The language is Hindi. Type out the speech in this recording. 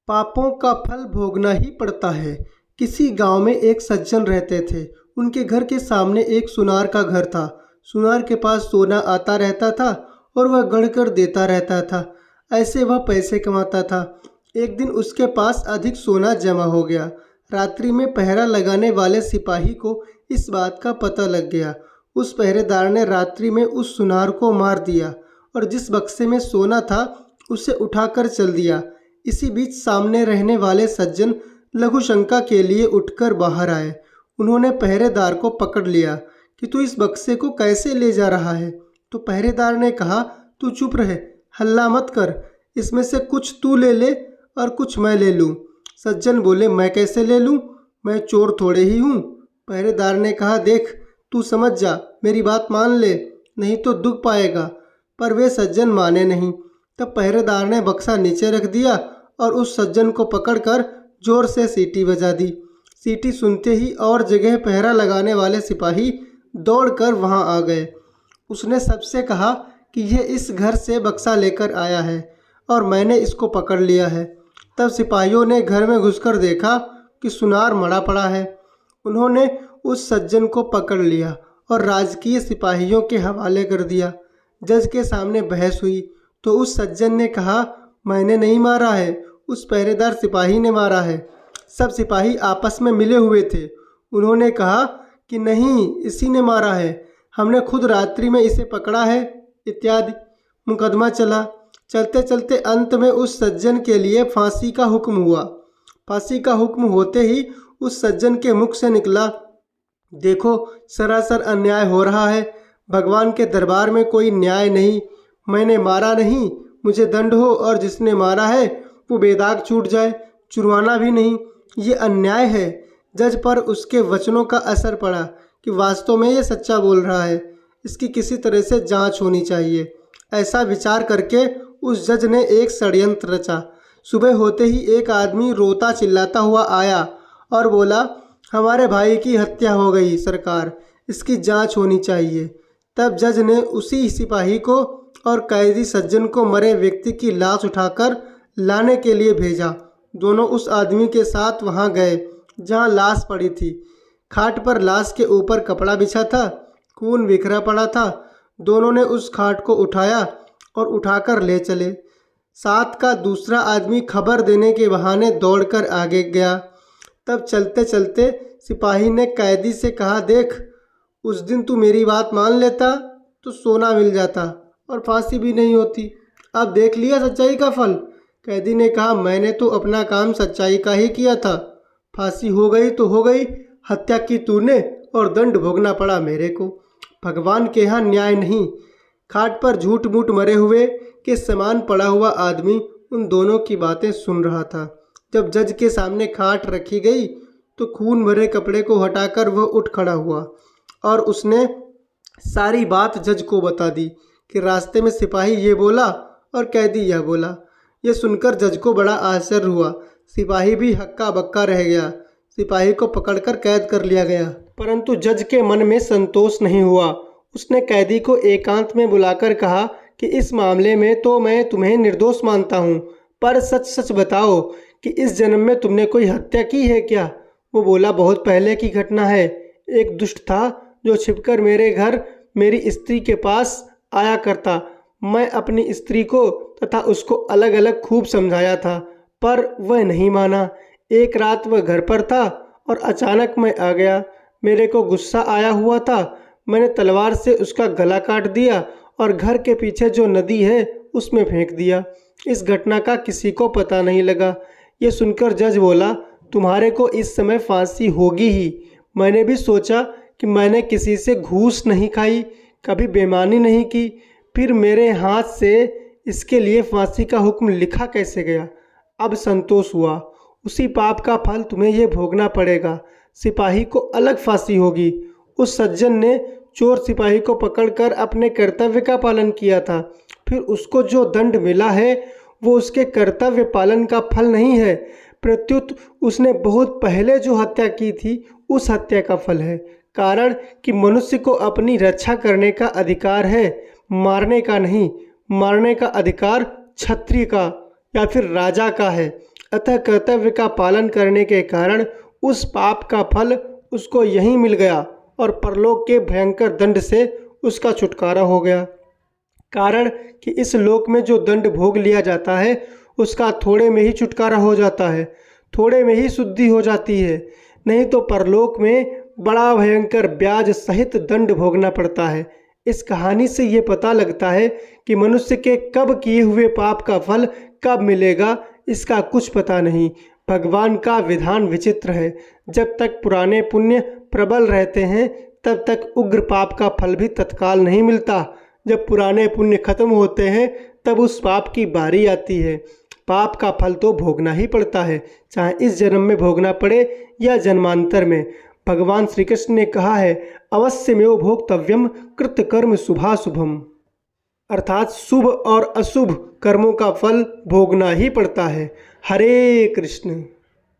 पापों का फल भोगना ही पड़ता है। किसी गांव में एक सज्जन रहते थे। उनके घर के सामने एक सुनार का घर था। सुनार के पास सोना आता रहता था और वह गढ़कर देता रहता था। ऐसे वह पैसे कमाता था। एक दिन उसके पास अधिक सोना जमा हो गया। रात्रि में पहरा लगाने वाले सिपाही को इस बात का पता लग गया। उस पहरेदार ने रात्रि में उस सुनार को मार दिया और जिस बक्से में सोना था उसे उठाकर चल दिया। इसी बीच सामने रहने वाले सज्जन लघु शंका के लिए उठकर बाहर आए। उन्होंने पहरेदार को पकड़ लिया कि तू इस बक्से को कैसे ले जा रहा है। तो पहरेदार ने कहा, तू चुप रहे, हल्ला मत कर, इसमें से कुछ तू ले ले और कुछ मैं ले लूँ। सज्जन बोले, मैं कैसे ले लूँ, मैं चोर थोड़े ही हूँ। पहरेदार ने कहा, देख तू समझ जा, मेरी बात मान ले, नहीं तो दुख पाएगा। पर वे सज्जन माने नहीं। तब पहरेदार ने बक्सा नीचे रख दिया और उस सज्जन को पकड़कर जोर से सीटी बजा दी। सीटी सुनते ही और जगह पहरा लगाने वाले सिपाही दौड़कर वहां आ गए। उसने सबसे कहा कि यह इस घर से बक्सा लेकर आया है और मैंने इसको पकड़ लिया है। तब सिपाहियों ने घर में घुसकर देखा कि सुनार मरा पड़ा है। उन्होंने उस सज्जन को पकड़ लिया और राजकीय सिपाहियों के हवाले कर दिया। जज के सामने बहस हुई तो उस सज्जन ने कहा, मैंने नहीं मारा है, उस पहरेदार सिपाही ने मारा है। सब सिपाही आपस में मिले हुए थे। उन्होंने कहा कि नहीं, इसी ने मारा है, हमने खुद रात्रि में इसे पकड़ा है इत्यादि। मुकदमा चला। चलते चलते अंत में उस सज्जन के लिए फांसी का हुक्म हुआ। फांसी का हुक्म होते ही उस सज्जन के मुख से निकला, देखो सरासर अन्याय हो रहा है, भगवान के दरबार में कोई न्याय नहीं। मैंने मारा नहीं, मुझे दंड हो और जिसने मारा है वो बेदाग छूट जाए, छुड़वाना भी नहीं, ये अन्याय है। जज पर उसके वचनों का असर पड़ा कि वास्तव में ये सच्चा बोल रहा है, इसकी किसी तरह से जांच होनी चाहिए। ऐसा विचार करके उस जज ने एक षड्यंत्र रचा। सुबह होते ही एक आदमी रोता चिल्लाता हुआ आया और बोला, हमारे भाई की हत्या हो गई सरकार, इसकी जांच होनी चाहिए। तब जज ने उसी सिपाही को और कैदी सज्जन को मरे व्यक्ति की लाश उठाकर लाने के लिए भेजा। दोनों उस आदमी के साथ वहां गए जहां लाश पड़ी थी। खाट पर लाश के ऊपर कपड़ा बिछा था, खून बिखरा पड़ा था। दोनों ने उस खाट को उठाया और उठाकर ले चले। साथ का दूसरा आदमी खबर देने के बहाने दौड़कर आगे गया। तब चलते चलते सिपाही ने कैदी से कहा, देख उस दिन तू मेरी बात मान लेता तो सोना मिल जाता और फांसी भी नहीं होती। अब देख लिया सच्चाई का फल। कैदी ने कहा, मैंने तो अपना काम सच्चाई का ही किया था, फांसी हो गई तो हो गई, हत्या की तूने और दंड भोगना पड़ा मेरे को। भगवान के यहाँ न्याय नहीं। खाट पर झूठ मूठ मरे हुए के समान पड़ा हुआ आदमी उन दोनों की बातें सुन रहा था। जब जज के सामने खाट रखी गई तो खून भरे कपड़े को हटाकर वह उठ खड़ा हुआ और उसने सारी बात जज को बता दी कि रास्ते में सिपाही ये बोला और कैदी यह बोला। यह सुनकर जज को बड़ा आश्चर्य हुआ। सिपाही भी हक्का बक्का रह गया। सिपाही को पकड़कर कैद कर लिया गया, परंतु जज के मन में संतोष नहीं हुआ। उसने कैदी को एकांत में बुलाकर कहा कि इस मामले में तो मैं तुम्हें निर्दोष मानता हूँ, पर सच सच बताओ कि इस जन्म में तुमने कोई हत्या की है क्या? वो बोला, बहुत पहले की घटना है। एक दुष्ट था जो छिपकर मेरे घर मेरी स्त्री के पास आया करता। मैं अपनी स्त्री को तथा उसको अलग अलग खूब समझाया था, पर वह नहीं माना। एक रात वह घर पर था और अचानक मैं आ गया। मेरे को गुस्सा आया हुआ था। मैंने तलवार से उसका गला काट दिया और घर के पीछे जो नदी है उसमें फेंक दिया। इस घटना का किसी को पता नहीं लगा। ये सुनकर जज बोला, तुम्हारे को इस समय फांसी होगी ही। मैंने भी सोचा कि मैंने किसी से घूस नहीं खाई, कभी बेईमानी नहीं की, फिर मेरे हाथ से इसके लिए फांसी का हुक्म लिखा कैसे गया? अब संतोष हुआ। उसी पाप का फल तुम्हें यह भोगना पड़ेगा। सिपाही को अलग फांसी होगी। उस सज्जन ने चोर सिपाही को पकड़कर अपने कर्तव्य का पालन किया था, फिर उसको जो दंड मिला है वो उसके कर्तव्य पालन का फल नहीं है, प्रत्युत उसने बहुत पहले जो हत्या की थी उस हत्या का फल है। कारण कि मनुष्य को अपनी रक्षा करने का अधिकार है, मारने का नहीं। मारने का अधिकार क्षत्रिय का या फिर राजा का है। अतः कर्तव्य का पालन करने के कारण उस पाप का फल उसको यहीं मिल गया और परलोक के भयंकर दंड से उसका छुटकारा हो गया। कारण कि इस लोक में जो दंड भोग लिया जाता है उसका थोड़े में ही छुटकारा हो जाता है, थोड़े में ही शुद्धि हो जाती है, नहीं तो परलोक में बड़ा भयंकर ब्याज सहित दंड भोगना पड़ता है। इस कहानी से ये पता लगता है कि मनुष्य के कब किए हुए पाप का फल कब मिलेगा इसका कुछ पता नहीं। भगवान का विधान विचित्र है। जब तक पुराने पुण्य प्रबल रहते हैं तब तक उग्र पाप का फल भी तत्काल नहीं मिलता। जब पुराने पुण्य खत्म होते हैं तब उस पाप की बारी आती है। पाप का फल तो भोगना ही पड़ता है, चाहे इस जन्म में भोगना पड़े या जन्मांतर में। भगवान श्री कृष्ण ने कहा है, अवश्यमेव भोक्तव्यम कृतकर्म शुभाशुभम, अर्थात शुभ और अशुभ कर्मों का फल भोगना ही पड़ता है। हरे कृष्ण।